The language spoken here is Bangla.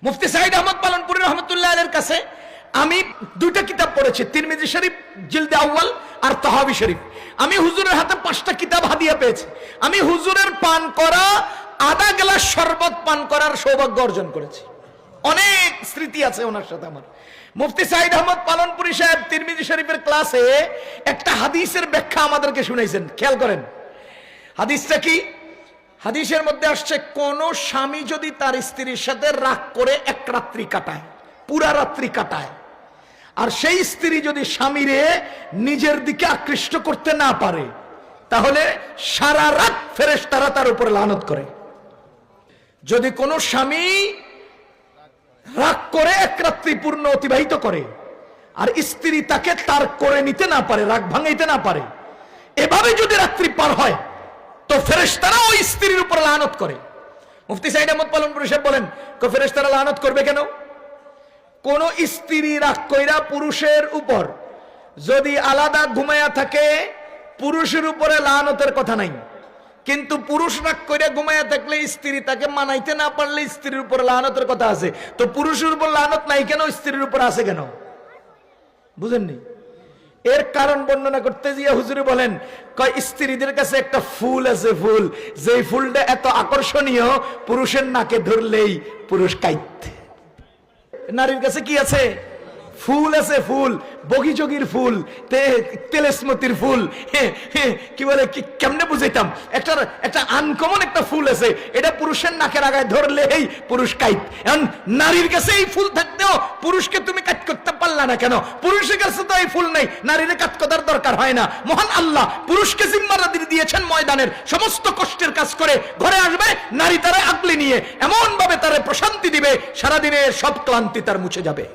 মুফতি সাইদ আহমদ পালনপুরি রহমতুল্লাহ আলাইহির কাছে আমি দুইটা কিতাব পড়েছি, তিরমিজি শরীফ জিলদে আউয়াল আর তাহাবি শরীফ। আমি হুজুরের হাতে 5টা কিতাব হাদিয়া পেয়েছি। আমি হুজুরের পান করা আধা গ্লাস শরবত পান করার সৌভাগ্য অর্জন করেছি। অনেক স্মৃতি আছে ওনার সাথে আমার। মুফতি সাইদ আহমদ পালনপুরি সাহেব তিরমিজি শরীফের ক্লাসে একটা হাদিসের ব্যাখ্যা আমাদেরকে শুনাইছেন। খেয়াল করেন হাদিসটা কি। হাদিসের মধ্যে আসছে, কোন স্বামী যদি তার স্ত্রীর সাথে রাগ করে এক রাত্রি কাটায়, পুরা রাত্রি কাটায়, আর সেই স্ত্রী যদি স্বামীরে নিজের দিকে আকৃষ্ট করতে না পারে, তাহলে সারা রাত ফেরেশতারা তার উপরে লানত করে। যদি কোনো স্বামী রাগ করে এক রাত্রি পূর্ণ অতিবাহিত করে আর স্ত্রী তাকে তার করে নিতে না পারে, রাগ ভাঙাইতে না পারে, এভাবে যদি রাত্রি পার হয়, তো ফেরেশতারা ওই স্ত্রীর উপর লানত করে। মুফতি সাইদ আহমদ পালনপুরি সাহেব বলেন, ফেরেশতারা লানত করবে কেন? কোন স্ত্রী রাগ কইরা পুরুষের উপর যদি আলাদা ঘুমায়া থাকে, পুরুষের উপরে লানতের কথা নাই, কিন্তু পুরুষ রাগ কইরা ঘুমায়া থাকলে স্ত্রী তাকে মানাইতে না পারলে স্ত্রীর উপর লানতের কথা আছে। তো পুরুষের উপর লানত নাই কেন, স্ত্রীর উপর আছে কেন? বুঝেননি? এর কারণ বর্ণনা করতে গিয়ে হুজুরে বলেন, কয় স্ত্রীদের কাছে একটা ফুল আছে, ফুল, যেই ফুলটা এত আকর্ষণীয়, পুরুষের নাকে ধরলেই পুরুষ কাইতে। নারীর কাছে কি আছে? ফুল আছে, ফুল, বগিযোগীর ফুল, তেলেসমতির ফুল, কি বলে, কি কেমনে বুঝাইতাম, একটা আনকমন একটা ফুল আছে, এটা পুরুষের নাকের আগায় ধরলেই পুরুষ কাইত। এখন নারীর কাছে এই ফুল থাকতেও পুরুষকে তুমি কাজ করতে পারলা না কেন? পুরুষের কাছে তো এই ফুল নেই, নারীর কাজ করার দরকার হয় না। মহান আল্লাহ পুরুষকে জিম্মাদারি দিয়েছেন ময়দানের সমস্ত কষ্টের কাজ করে ঘরে আসবে, নারী তারা আগলে নিয়ে এমন ভাবে তারা প্রশান্তি দিবে, সারাদিনের সব ক্লান্তি তার মুছে যাবে।